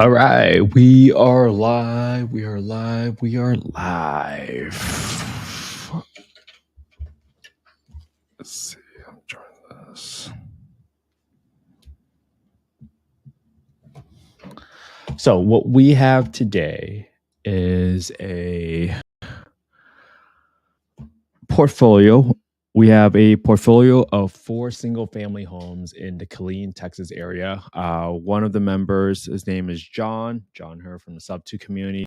All right, we are live. We are live. We are live. Let's see. I'm trying this. So what we have today is a portfolio. We have a portfolio of 4 single-family homes in the Killeen, Texas area. One of the members, his name is John Her from the Subto community,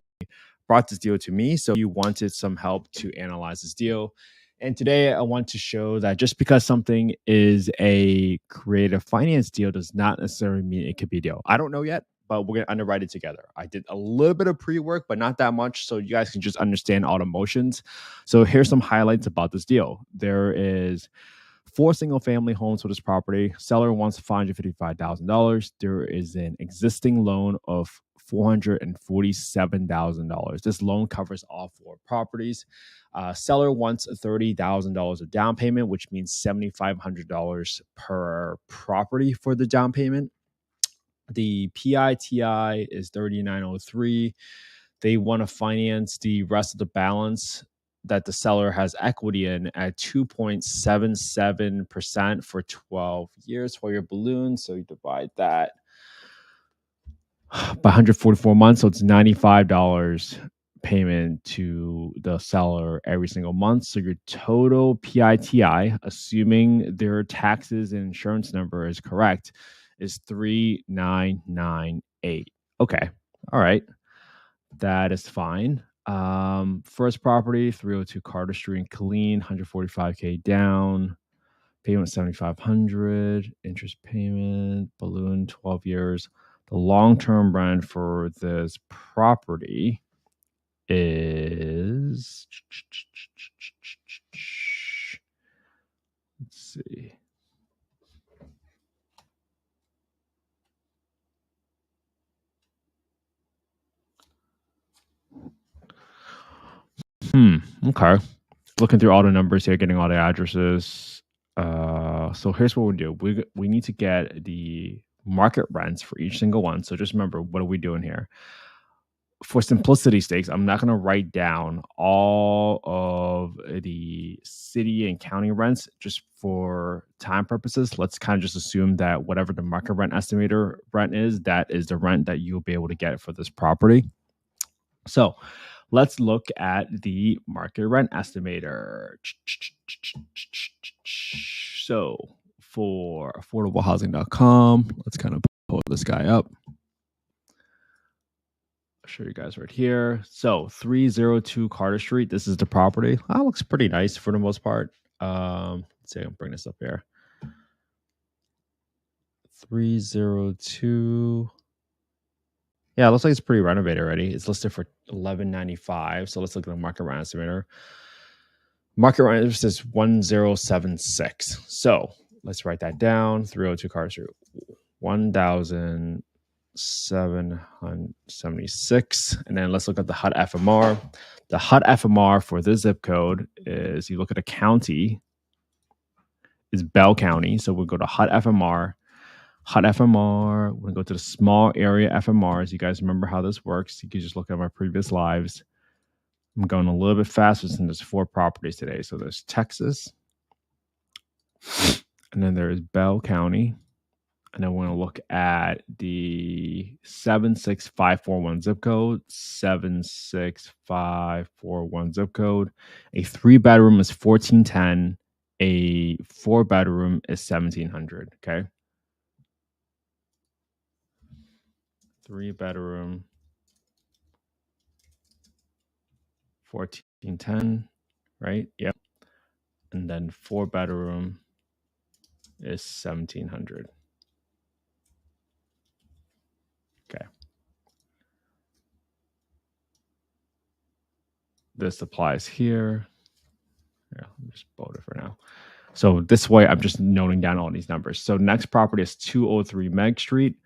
brought this deal to me. So he wanted some help to analyze this deal. And today I want to show that just because something is a creative finance deal does not necessarily mean it could be a deal. I don't know yet, but we're going to underwrite it together. I did a little bit of pre-work, but not that much, so you guys can just understand all the motions. So here's some highlights about this deal. There is 4 single-family homes for this property. Seller wants $555,000. There is an existing loan of $447,000. This loan covers all 4 properties. Seller wants $30,000 of down payment, which means $7,500 per property for the down payment. The PITI is $3,903. They want to finance the rest of the balance that the seller has equity in at 2.77% for 12 years, 12-year balloon. So you divide that by 144 months. So it's $95 payment to the seller every single month. So your total PITI, assuming their taxes and insurance number is correct, is $3,998. Okay. All right. That is fine. First property, 302 Carter Street in Killeen, $145K down, payment $7,500, interest payment, balloon 12 years. The long-term rent for this property is, let's see. Okay. Looking through all the numbers here, getting all the addresses. So here's what we'll do. We need to get the market rents for each single one. So just remember, what are we doing here? For simplicity's sake, I'm not going to write down all of the city and county rents just for time purposes. Let's kind of just assume that whatever the market rent estimator rent is, that is the rent that you'll be able to get for this property. So let's look at the market rent estimator. So for affordablehousing.com, let's kind of pull this guy up. I'll show you guys right here. So 302 Carter Street. This is the property. That looks pretty nice for the most part. Let's see, I'll bring this up here. 302. Yeah, it looks like it's pretty renovated already. It's listed for $1,195. So let's look at the market rent estimator. Market rent is 1076. So let's write that down. 302 Carter Street, 1,776. And then let's look at the HUD FMR. The HUD FMR for this zip code is, you look at a county, is Bell County. So we'll go to HUD FMR. HUD FMR, we're going to go to the small area FMRs. You guys remember how this works. You can just look at my previous lives. I'm going a little bit faster since there's 4 properties today. So there's Texas. And then there's Bell County. And then we're going to look at the 76541 zip code. 76541 zip code. A 3-bedroom is 1410. A 4-bedroom is 1700. Okay. 3-bedroom, 1410, right? Yep. And then 4-bedroom is 1700. Okay. This applies here. Yeah, let me just bold it for now. So this way, I'm just noting down all these numbers. So next property is 203 Meg Street.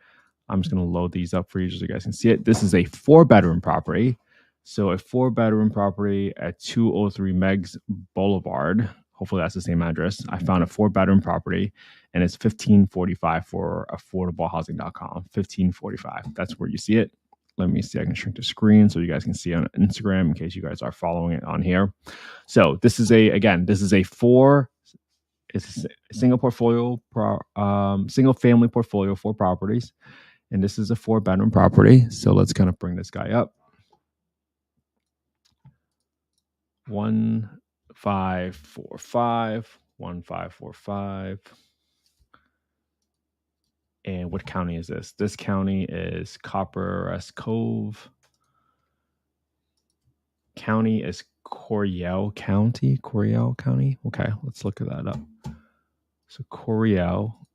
I'm just going to load these up for you so you guys can see it. This is a 4-bedroom property. So a 4-bedroom property at 203 Megs Boulevard. Hopefully that's the same address. I found a 4-bedroom property, and it's 1545 for affordablehousing.com. 1545. That's where you see it. Let me see. I can shrink the screen so you guys can see on Instagram in case you guys are following it on here. So this is a single portfolio, single family portfolio, 4 properties, and this is a 4-bedroom property. So let's kind of bring this guy up. 1545, 1545. And what county is this? This county is Copperas Cove. County is Coryell County. Okay, let's look at that up. So Coryell,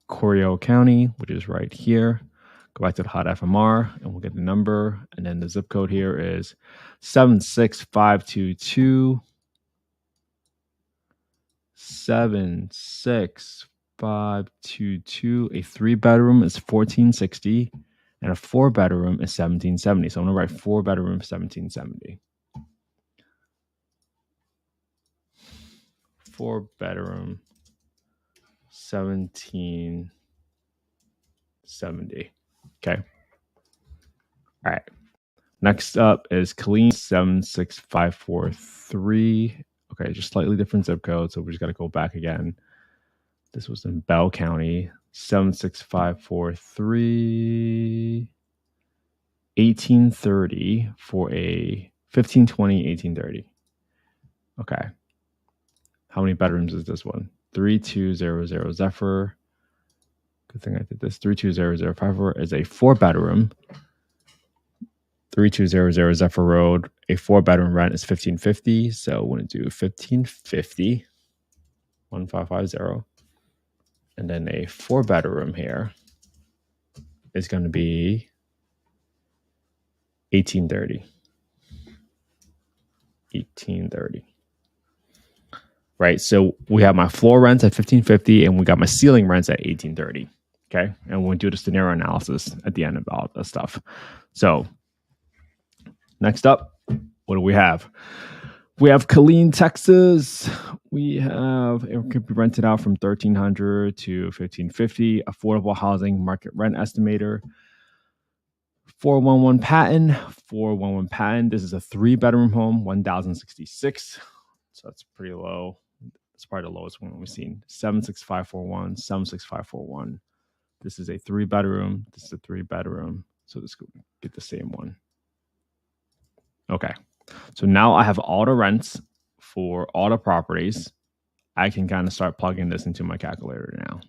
Coryell County, which is right here. Go back to the hot FMR and we'll get the number. And then the zip code here is 76522. 76522. A 3-bedroom is 1460 and a 4-bedroom is 1770. So I'm gonna write 4-bedroom 1770. 4-bedroom 1770. Okay. All right. Next up is Killeen 76543. Okay, just slightly different zip code, so we just got to go back again. This was in Bell County, 76543, 1830 for a 1520, 1830. Okay. How many bedrooms is this one? 3200 Zephyr. Good thing I did this. 32005 is a 4-bedroom. 3200 Zephyr Road. A 4-bedroom rent is 1550. So we're going to do 1550, 1550. And then a 4-bedroom here is going to be 1830. 1830. Right. So we have my floor rents at 1550 and we got my ceiling rents at 1830. Okay. And we'll do the scenario analysis at the end of all this stuff. So next up, what do we have? We have Killeen, Texas. It could be rented out from 1300 to 1550. Affordable housing market rent estimator. 411 patent. 411 patent. This is a 3-bedroom home, 1066. So that's pretty low. It's probably the lowest one we've seen. 76541, 76541. This is a 3-bedroom. This is a 3-bedroom. So let's go get the same one. Okay. So now I have all the rents for all the properties. I can kind of start plugging this into my calculator now.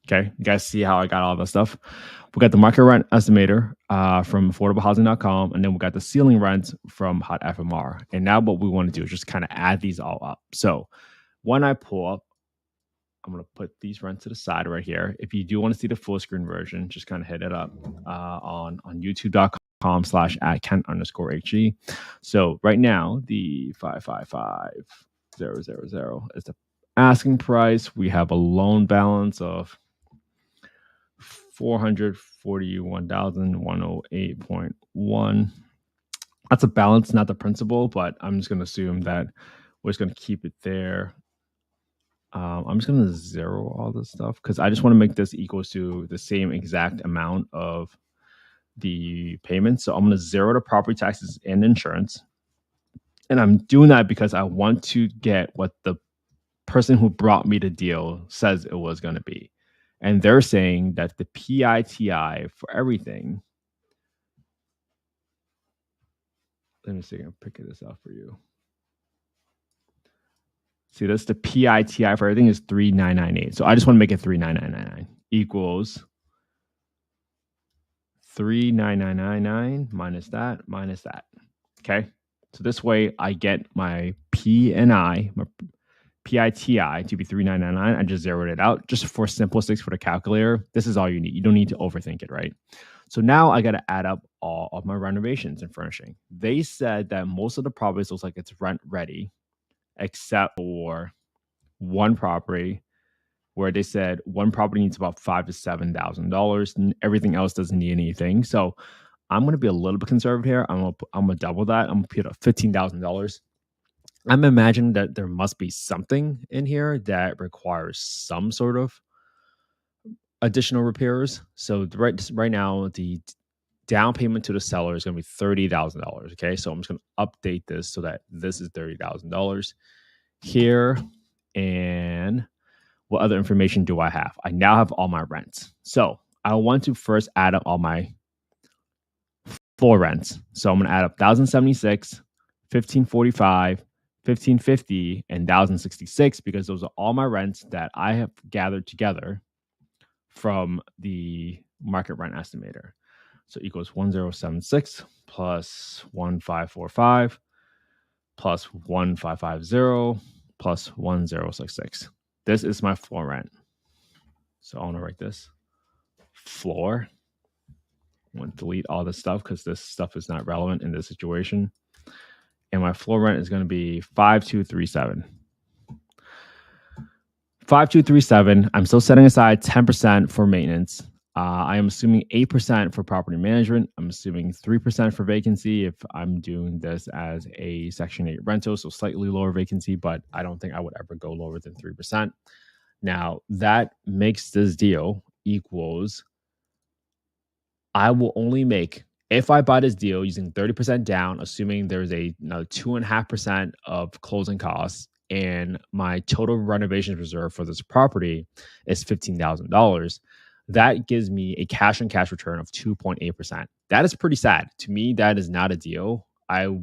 Okay. You guys see how I got all that stuff? We got the market rent estimator from affordablehousing.com. And then we got the ceiling rents from Hot FMR. And now what we want to do is just kind of add these all up. So when I pull up, I'm going to put these rents to the side right here. If you do want to see the full screen version, just kind of hit it up on youtube.com/@Kent_HG. So right now, the 555000 is the asking price. We have a loan balance of $441,108.1. That's a balance, not the principal, but I'm just going to assume that we're just going to keep it there. I'm just going to zero all this stuff because I just want to make this equals to the same exact amount of the payment. So I'm going to zero the property taxes and insurance. And I'm doing that because I want to get what the person who brought me the deal says it was going to be. And they're saying that the PITI for everything. Let me see if I can pick this up for you. See, that's the PITI for everything is 3998. So I just want to make it 39999 equals 39999 minus that. Okay. So this way I get my PNI, my PITI to be 3999. I just zeroed it out just for simplistics for the calculator. This is all you need. You don't need to overthink it, right? So now I got to add up all of my renovations and furnishing. They said that most of the properties looks like it's rent ready, except for one property where they said one property needs about $5,000 to $7,000 and everything else doesn't need anything. So I'm going to be a little bit conservative here. I'm gonna double that. I'm going to put up $15,000. I'm imagining that there must be something in here that requires some sort of additional repairs. So right now, the down payment to the seller is going to be $30,000. Okay, so I'm just going to update this so that this is $30,000 here. And what other information do I have? I now have all my rents. So I want to first add up all my floor rents. So I'm going to add up 1,076, 1,545, 1,550, and 1,066 because those are all my rents that I have gathered together from the market rent estimator. So equals 1076 plus 1545 plus 1550 plus 1066. This is my floor rent. So I want to write this floor. I want to delete all this stuff because this stuff is not relevant in this situation. And my floor rent is going to be 5237. 5237. I'm still setting aside 10% for maintenance. I am assuming 8% for property management. I'm assuming 3% for vacancy if I'm doing this as a Section 8 rental, so slightly lower vacancy, but I don't think I would ever go lower than 3%. Now, that makes this deal equals I will only make, if I buy this deal using 30% down, assuming there's another 2.5% of closing costs, and my total renovations reserve for this property is $15,000, that gives me a cash on cash return of 2.8%. That is pretty sad. To me, that is not a deal. It's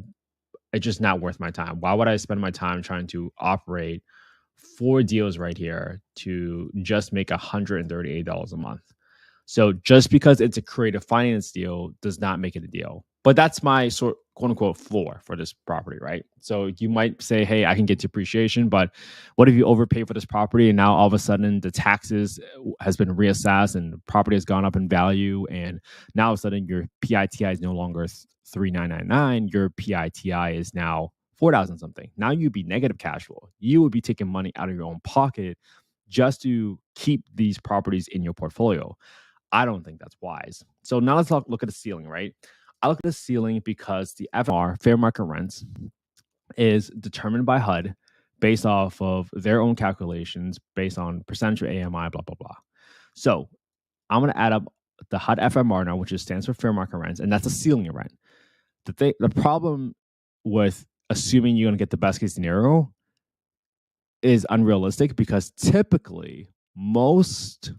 just not worth my time. Why would I spend my time trying to operate 4 deals right here to just make $138 a month? So just because it's a creative finance deal does not make it a deal. But that's my quote unquote floor for this property, right? So you might say, hey, I can get depreciation, but what if you overpay for this property and now all of a sudden the taxes has been reassessed and the property has gone up in value, and now all of a sudden your PITI is no longer 3,999, your PITI is now 4,000 something. Now you'd be negative cash flow. You would be taking money out of your own pocket just to keep these properties in your portfolio. I don't think that's wise. So now let's look at the ceiling, right? I look at the ceiling because the FMR, fair market rents, is determined by HUD based off of their own calculations, based on percentage of AMI, blah, blah, blah. So I'm going to add up the HUD FMR now, which stands for fair market rents, and that's a ceiling rent. The problem with assuming you're going to get the best case scenario is unrealistic because typically most,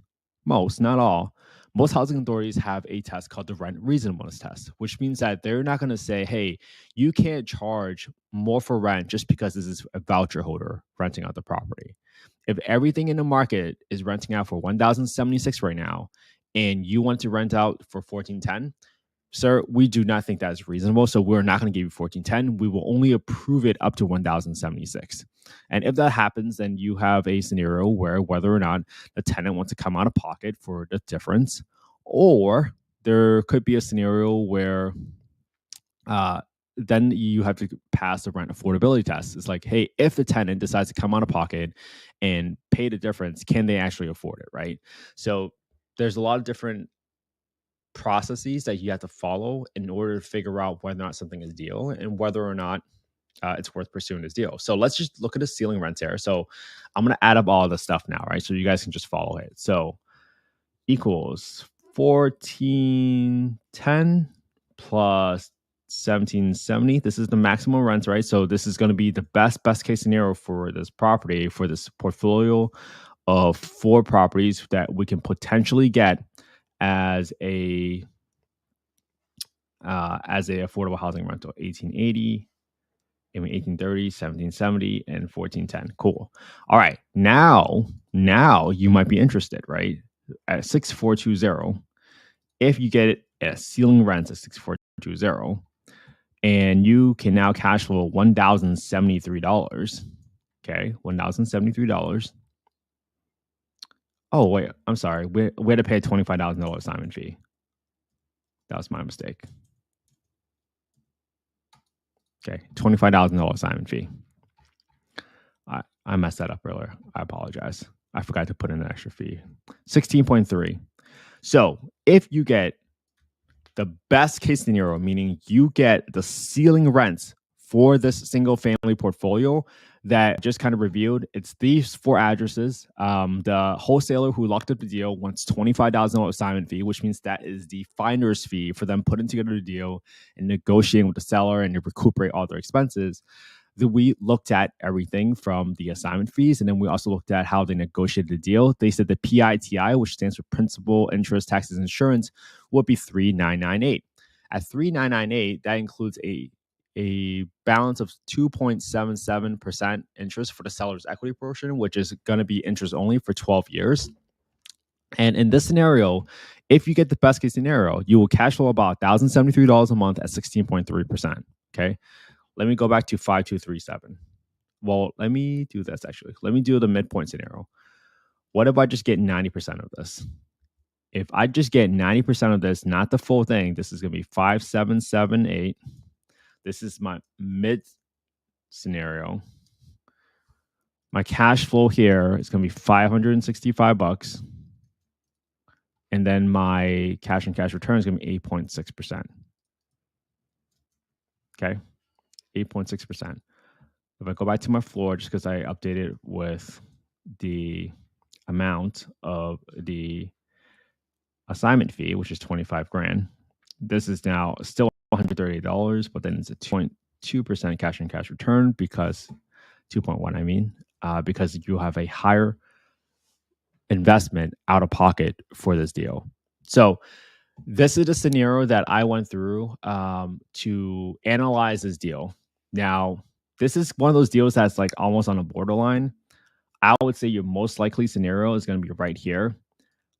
not all, most housing authorities have a test called the rent reasonableness test, which means that they're not going to say, hey, you can't charge more for rent just because this is a voucher holder renting out the property. If everything in the market is renting out for $1,076 right now, and you want to rent out for $1,410, sir, we do not think that is reasonable. So we're not going to give you $1,410. We will only approve it up to $1,076. And if that happens, then you have a scenario where whether or not the tenant wants to come out of pocket for the difference, or there could be a scenario where then you have to pass the rent affordability test. It's like, hey, if the tenant decides to come out of pocket and pay the difference, can they actually afford it, right? So there's a lot of different processes that you have to follow in order to figure out whether or not something is a deal and whether or not it's worth pursuing this deal. So let's just look at the ceiling rents here. So I'm going to add up all the stuff now, right? So you guys can just follow it. So equals 1,410 plus 1,770. This is the maximum rents, right? So this is going to be the best case scenario for this property, for this portfolio of 4 properties that we can potentially get as a affordable housing rental. 1,880, 1830, 1770, and 1410. Cool. All right. Now you might be interested, right? At 6420, if you get it at ceiling rents at 6420, and you can now cash flow $1,073. Okay, $1,073. Oh wait, I'm sorry. We had to pay a $25,000 assignment fee. That was my mistake. Okay, $25,000 assignment fee. I messed that up earlier. I apologize. I forgot to put in an extra fee. 16.3. So if you get The best case scenario, meaning you get the ceiling rents for this single family portfolio that just kind of reviewed. It's these four addresses. The wholesaler who locked up the deal wants $25,000 assignment fee, which means that is the finder's fee for them putting together the deal and negotiating with the seller and to recuperate all their expenses. We looked at everything from the assignment fees, and then we also looked at how they negotiated the deal. They said the PITI, which stands for principal, interest, taxes, insurance, would be $3,998. At $3,998, that includes a balance of 2.77% interest for the seller's equity portion, which is going to be interest only for 12 years. And in this scenario, if you get the best case scenario, you will cash flow about $1,073 a month at 16.3%. Okay. Let me go back to 5237. Well, let me do this actually. Let me do the midpoint scenario. What if I just get 90% of this? If I just get 90% of this, not the full thing, this is going to be 5778. This is my mid scenario. My cash flow here is going to be $565. And then my cash and cash return is going to be 8.6%. Okay. 8.6%. If I go back to my floor, just because I updated with the amount of the assignment fee, which is 25 grand, this is now still $138, but then it's a 2.2% cash and cash return because 2.1, because you have a higher investment out of pocket for this deal. So this is a scenario that I went through to analyze this deal. Now, this is one of those deals that's like almost on a borderline. I would say your most likely scenario is going to be right here.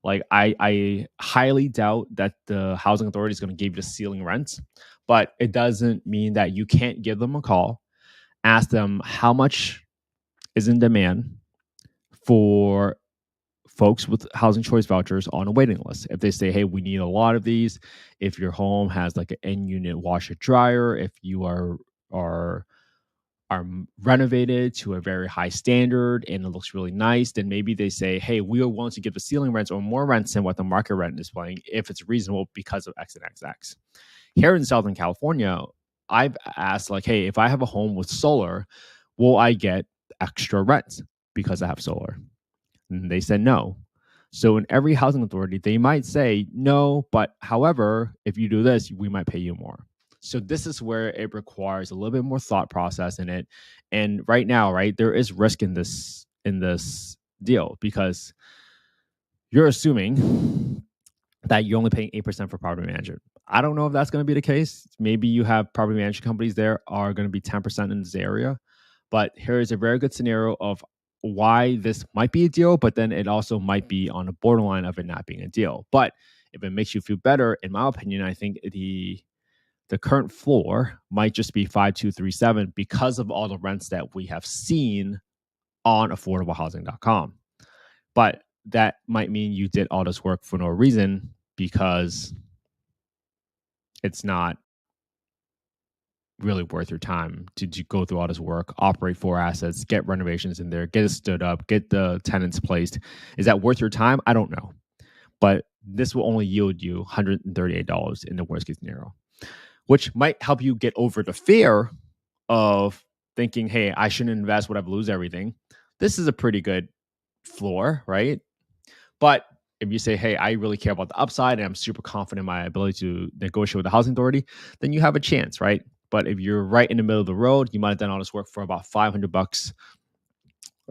Like I highly doubt that the housing authority is going to give you the ceiling rents, but it doesn't mean that you can't give them a call, ask them how much is in demand for folks with housing choice vouchers on a waiting list. If they say, hey, we need a lot of these, if your home has like an in-unit washer dryer, if you are renovated to a very high standard and it looks really nice, then maybe they say, hey, we are willing to give the ceiling rents or more rents than what the market rent is paying if it's reasonable because of X and XX. Here in Southern California, I've asked like, hey, if I have a home with solar, will I get extra rents because I have solar? And they said no. So in every housing authority, they might say no, but however, if you do this, we might pay you more. So this is where it requires a little bit more thought process in it. And right now, right, there is risk in this deal because you're assuming that you're only paying 8% for property management. I don't know if that's going to be the case. Maybe you have property management companies there are going to be 10% in this area. But here is a very good scenario of why this might be a deal, but then it also might be on a borderline of it not being a deal. But if it makes you feel better, in my opinion, I think the current floor might just be 5237 because of all the rents that we have seen on affordablehousing.com. But that might mean you did all this work for no reason because it's not really worth your time to go through all this work, operate 4 assets, get renovations in there, get it stood up, get the tenants placed. Is that worth your time? I don't know. But this will only yield you $138 in the worst case scenario, which might help you get over the fear of thinking, hey, I shouldn't invest, what if I lose everything? This is a pretty good floor, right? But if you say, hey, I really care about the upside and I'm super confident in my ability to negotiate with the housing authority, then you have a chance, right? But if you're right in the middle of the road, you might have done all this work for about $500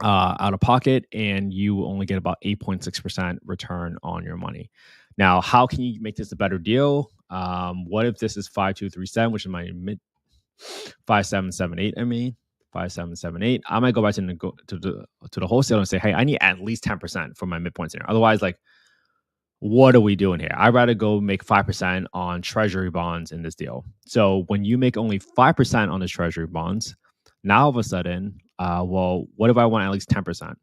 out of pocket, and you only get about 8.6% return on your money. Now, how can you make this a better deal? What if this is 5237, which is my mid 5778? 5778. I might go back to the wholesaler and say, hey, I need at least 10% for my midpoint scenario. Otherwise, like, what are we doing here? I'd rather go make 5% on treasury bonds in this deal. So when you make only 5% on the treasury bonds, now all of a sudden, well, what if I want at least 10%?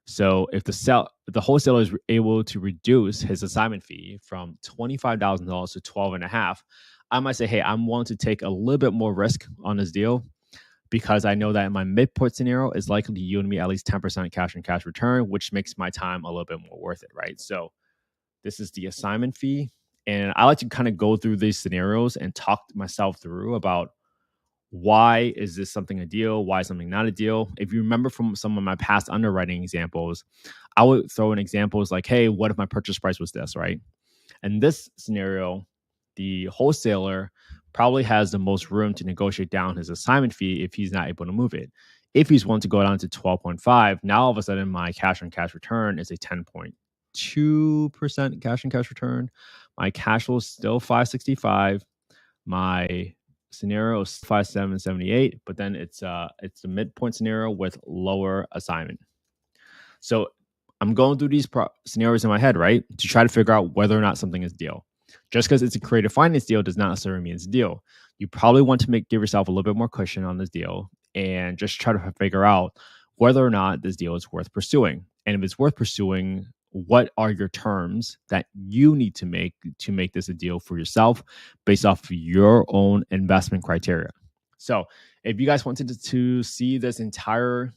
So if the wholesaler is able to reduce his assignment fee from $25,000 to $12,500, I might say, hey, I'm willing to take a little bit more risk on this deal because I know that my midpoint scenario is likely to yield me at least 10% cash and cash return, which makes my time a little bit more worth it, right? So this is the assignment fee. And I like to kind of go through these scenarios and talk myself through about why is this something a deal? Why is something not a deal? If you remember from some of my past underwriting examples, I would throw in examples like, hey, what if my purchase price was this, right? In this scenario, the wholesaler probably has the most room to negotiate down his assignment fee if he's not able to move it. If he's willing to go down to 12.5, now all of a sudden my cash on cash return is a 10.2% cash on cash return. My cash flow is still 565. My scenario is 5778, but then it's the midpoint scenario with lower assignment. So I'm going through these scenarios in my head, right, to try to figure out whether or not something is a deal. Just because it's a creative finance deal does not necessarily mean it's a deal. You probably want to give yourself a little bit more cushion on this deal and just try to figure out whether or not this deal is worth pursuing. And if it's worth pursuing, what are your terms that you need to make this a deal for yourself based off of your own investment criteria. So if you guys wanted to see this entire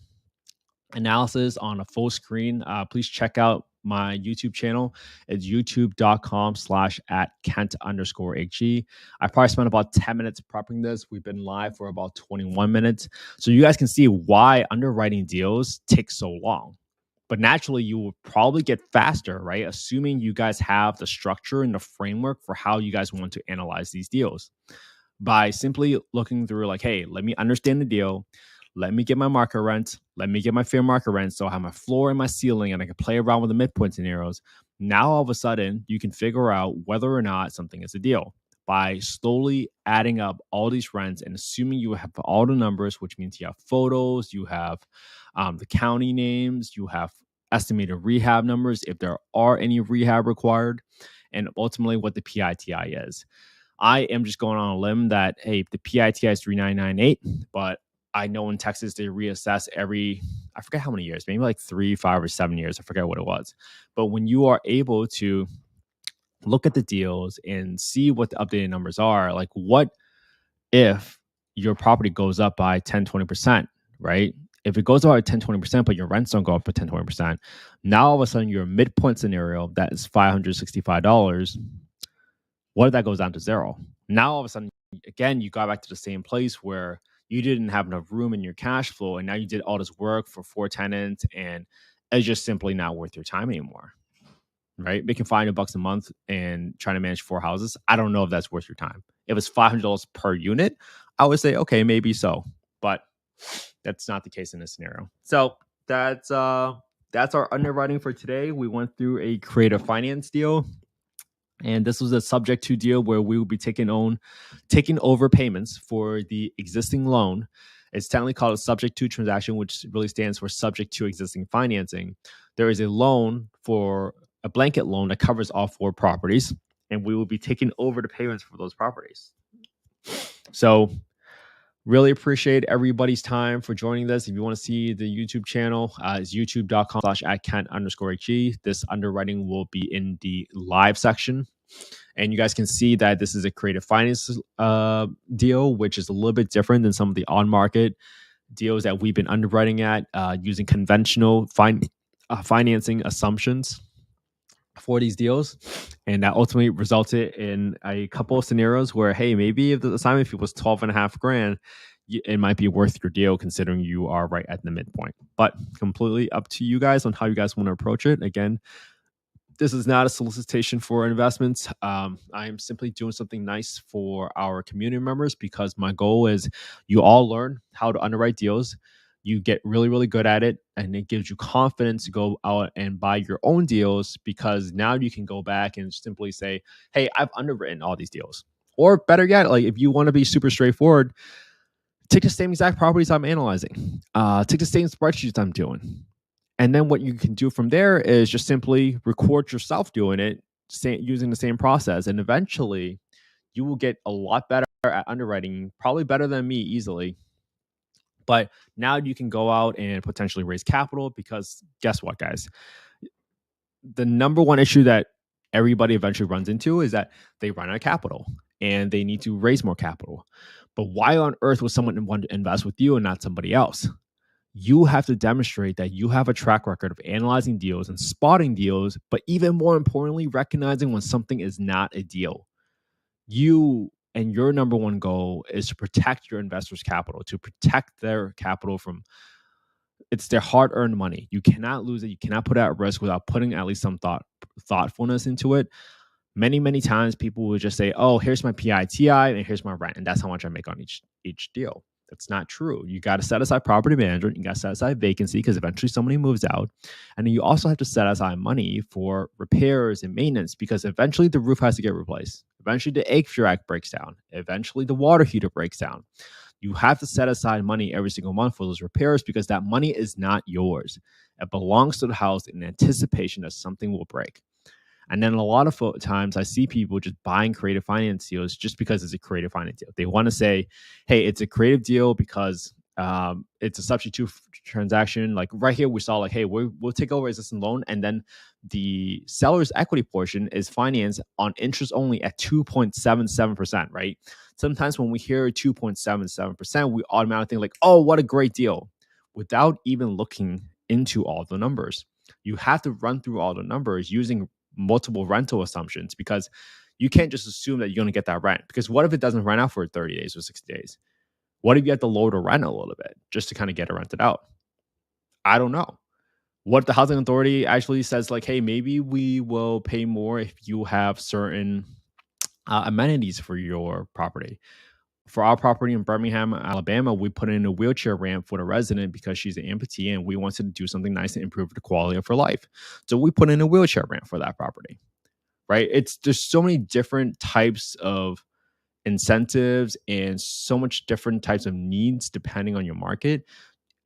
analysis on a full screen, please check out my YouTube channel. It's youtube.com/@Kent_HE. I probably spent about 10 minutes prepping this. We've been live for about 21 minutes. So you guys can see why underwriting deals take so long. But naturally, you will probably get faster, right? Assuming you guys have the structure and the framework for how you guys want to analyze these deals. By simply looking through like, hey, let me understand the deal. Let me get my market rent. Let me get my fair market rent. So I have my floor and my ceiling and I can play around with the midpoint scenarios. Now, all of a sudden, you can figure out whether or not something is a deal by slowly adding up all these rents and assuming you have all the numbers, which means you have photos, you have the county names, you have estimated rehab numbers, if there are any rehab required, and ultimately what the PITI is. I am just going on a limb that, hey, the PITI is 3998, but I know in Texas they reassess every, I forget how many years, maybe like 3, 5, or 7 years. I forget what it was. But when you are able to look at the deals and see what the updated numbers are, like what if your property goes up by 10, 20%, right? If it goes up by 10, 20%, but your rents don't go up by 10, 20%, now all of a sudden your midpoint scenario that is $565, what if that goes down to zero? Now all of a sudden, again, you got back to the same place where you didn't have enough room in your cash flow, and now you did all this work for 4 tenants, and it's just simply not worth your time anymore, right? Making $500 a month and trying to manage 4 houses, I don't know if that's worth your time. If it's $500 per unit, I would say, okay, maybe so, but that's not the case in this scenario. So that's our underwriting for today. We went through a creative finance deal. And this was a subject to deal where we will be taking over payments for the existing loan. It's technically called a subject to transaction, which really stands for subject to existing financing. There is a loan for a blanket loan that covers all 4 properties, and we will be taking over the payments for those properties. So really appreciate everybody's time for joining this. If you want to see the YouTube channel, it's youtube.com/@Kent_HE. This underwriting will be in the live section. And you guys can see that this is a creative finance deal, which is a little bit different than some of the on-market deals that we've been underwriting at using conventional financing assumptions for these deals. And that ultimately resulted in a couple of scenarios where, hey, maybe if the assignment fee was $12,500, it might be worth your deal considering you are right at the midpoint. But completely up to you guys on how you guys want to approach it. Again, this is not a solicitation for investments. I am simply doing something nice for our community members because my goal is you all learn how to underwrite deals. You get really, really good at it, and it gives you confidence to go out and buy your own deals because now you can go back and simply say, hey, I've underwritten all these deals. Or better yet, like if you want to be super straightforward, take the same exact properties I'm analyzing. Take the same spreadsheets I'm doing. And then what you can do from there is just simply record yourself doing it, using the same process. And eventually you will get a lot better at underwriting, probably better than me easily. But now you can go out and potentially raise capital because guess what, guys? The number one issue that everybody eventually runs into is that they run out of capital and they need to raise more capital. But why on earth would someone want to invest with you and not somebody else? You have to demonstrate that you have a track record of analyzing deals and spotting deals, but even more importantly, recognizing when something is not a deal. You and your number one goal is to protect your investors' capital, to protect their capital from it's their hard-earned money. You cannot lose it. You cannot put it at risk without putting at least some thoughtfulness into it. Many times people will just say, "Oh, here's my PITI and here's my rent, and that's how much I make on each deal." That's not true. You got to set aside property management. You got to set aside vacancy because eventually somebody moves out, and then you also have to set aside money for repairs and maintenance because eventually the roof has to get replaced. Eventually the HVAC breaks down. Eventually the water heater breaks down. You have to set aside money every single month for those repairs because that money is not yours. It belongs to the house in anticipation that something will break. And then a lot of times I see people just buying creative finance deals just because it's a creative finance deal. They want to say, hey, it's a creative deal because it's a substitute transaction. Like right here, we saw like, hey, we'll take over existing loan. And then the seller's equity portion is financed on interest only at 2.77%, right? Sometimes when we hear 2.77%, we automatically think like, oh, what a great deal, without even looking into all the numbers. You have to run through all the numbers using multiple rental assumptions because you can't just assume that you're going to get that rent. Because what if it doesn't rent out for 30 days or 60 days? What if you have to lower the rent a little bit just to kind of get it rented out? I don't know. What the housing authority actually says, like, hey, maybe we will pay more if you have certain amenities for your property. For our property in Birmingham, Alabama, we put in a wheelchair ramp for the resident because she's an amputee and we wanted to do something nice to improve the quality of her life. So we put in a wheelchair ramp for that property, right? There's so many different types of incentives and so much different types of needs depending on your market.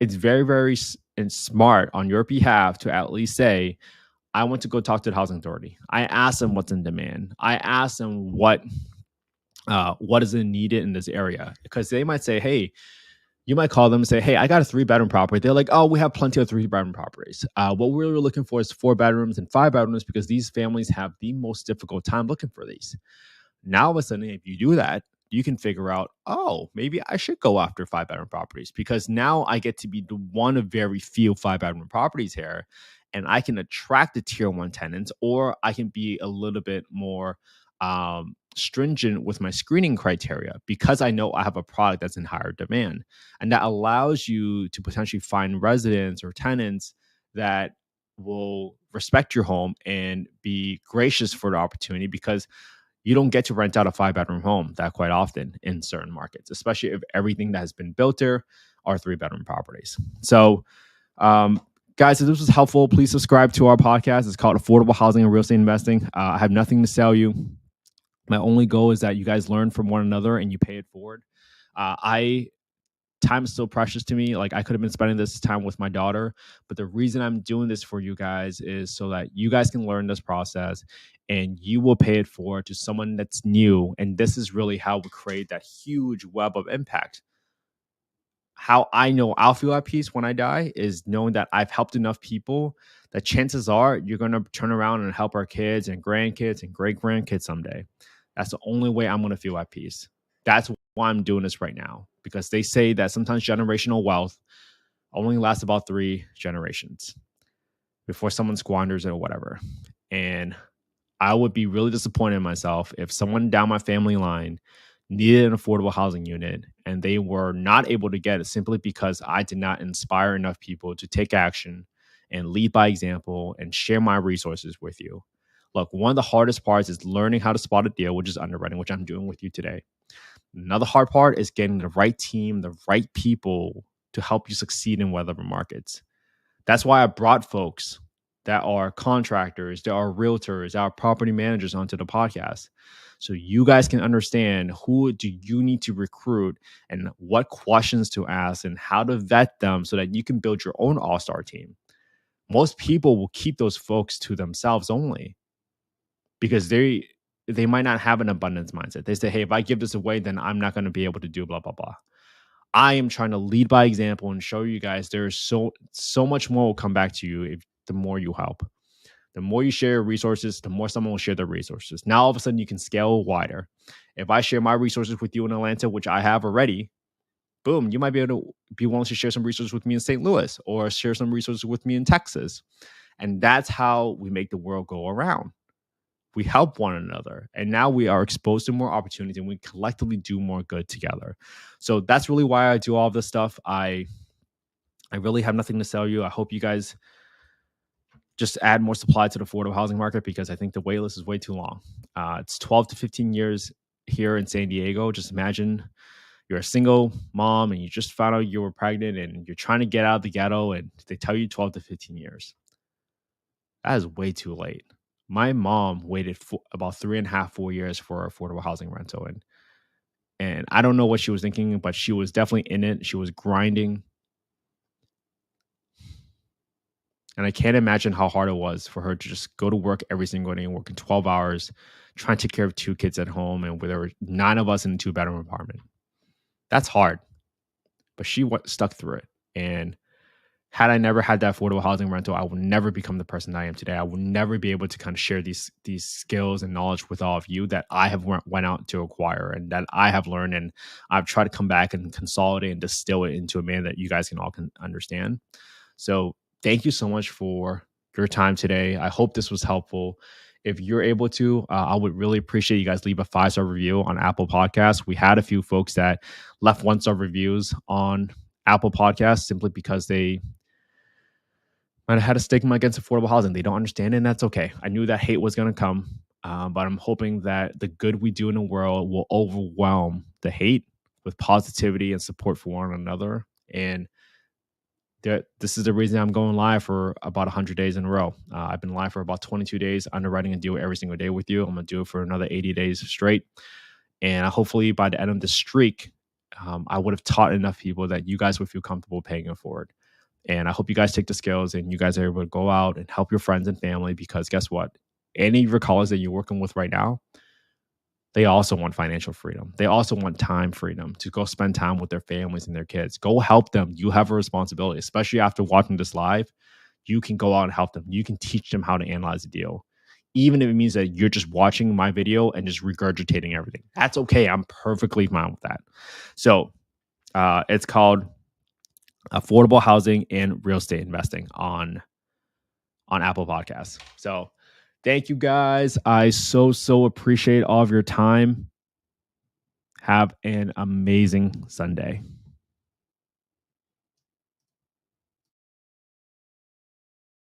It's very and smart on your behalf to at least say, I want to go talk to the housing authority. I ask them what's in demand. I ask them what is needed in this area, because they might say, hey, you might call them and say, hey, I got a 3-bedroom property. They're like, oh, we have plenty of 3-bedroom properties. What we're really looking for is 4 bedrooms and 5 bedrooms because these families have the most difficult time looking for these. Now, all of a sudden, if you do that, you can figure out, oh, maybe I should go after 5-bedroom properties because now I get to be the one of very few 5-bedroom properties here. And I can attract the tier 1 tenants, or I can be a little bit more stringent with my screening criteria because I know I have a product that's in higher demand. And that allows you to potentially find residents or tenants that will respect your home and be gracious for the opportunity, because you don't get to rent out a 5-bedroom home that quite often in certain markets, especially if everything that has been built there are 3-bedroom properties. So, guys, if this was helpful, please subscribe to our podcast. It's called Affordable Housing and Real Estate Investing. I have nothing to sell you. My only goal is that you guys learn from one another and you pay it forward. Time is so precious to me. Like, I could have been spending this time with my daughter, but the reason I'm doing this for you guys is so that you guys can learn this process and you will pay it forward to someone that's new. And this is really how we create that huge web of impact. How I know I'll feel at peace when I die is knowing that I've helped enough people that chances are you're going to turn around and help our kids and grandkids and great grandkids someday. That's the only way I'm going to feel at peace. That's why I'm doing this right now, because they say that sometimes generational wealth only lasts about 3 generations before someone squanders it or whatever. And I would be really disappointed in myself if someone down my family line needed an affordable housing unit and they were not able to get it simply because I did not inspire enough people to take action and lead by example and share my resources with you. Look, one of the hardest parts is learning how to spot a deal, which is underwriting, which I'm doing with you today. Another hard part is getting the right team, the right people to help you succeed in whatever markets. That's why I brought folks that are contractors, that are realtors, that are property managers onto the podcast. So you guys can understand who do you need to recruit and what questions to ask and how to vet them so that you can build your own all-star team. Most people will keep those folks to themselves only because they might not have an abundance mindset. They say, hey, if I give this away, then I'm not going to be able to do blah, blah, blah. I am trying to lead by example and show you guys there's so much more will come back to you the more you help. The more you share your resources, the more someone will share their resources. Now, all of a sudden, you can scale wider. If I share my resources with you in Atlanta, which I have already, boom, you might be able to be willing to share some resources with me in St. Louis or share some resources with me in Texas. And that's how we make the world go around. We help one another. And now we are exposed to more opportunities and we collectively do more good together. So that's really why I do all of this stuff. I really have nothing to sell you. I hope you guys just add more supply to the affordable housing market because I think the wait list is way too long. It's 12 to 15 years here in San Diego. Just imagine you're a single mom and you just found out you were pregnant and you're trying to get out of the ghetto and they tell you 12 to 15 years. That is way too late. My mom waited for about 3.5, 4 years for affordable housing rental. And I don't know what she was thinking, but she was definitely in it. She was grinding. And I can't imagine how hard it was for her to just go to work every single day and working 12 hours, trying to take care of 2 kids at home. And there were 9 of us in a 2-bedroom apartment. That's hard. But she stuck through it. And had I never had that affordable housing rental, I would never become the person I am today. I would never be able to kind of share these skills and knowledge with all of you that I have went out to acquire and that I have learned. And I've tried to come back and consolidate and distill it into a manner that you guys can all understand. So thank you so much for your time today. I hope this was helpful. If you're able to, I would really appreciate you guys leave a 5-star review on Apple Podcasts. We had a few folks that left 1-star reviews on Apple Podcasts simply because they might have had a stigma against affordable housing. They don't understand it, and that's okay. I knew that hate was going to come, but I'm hoping that the good we do in the world will overwhelm the hate with positivity and support for one another. And this is the reason I'm going live for about 100 days in a row. I've been live for about 22 days, underwriting a deal every single day with you. I'm going to do it for another 80 days straight. And hopefully by the end of the streak, I would have taught enough people that you guys would feel comfortable paying it forward. And I hope you guys take the skills and you guys are able to go out and help your friends and family because guess what? Any of your colleagues that you're working with right now, they also want financial freedom. They also want time freedom to go spend time with their families and their kids. Go help them. You have a responsibility, especially after watching this live. You can go out and help them. You can teach them how to analyze a deal, even if it means that you're just watching my video and just regurgitating everything. That's okay. I'm perfectly fine with that. So it's called Affordable Housing and Real Estate Investing on Apple Podcasts. So thank you guys. I so appreciate all of your time. Have an amazing Sunday.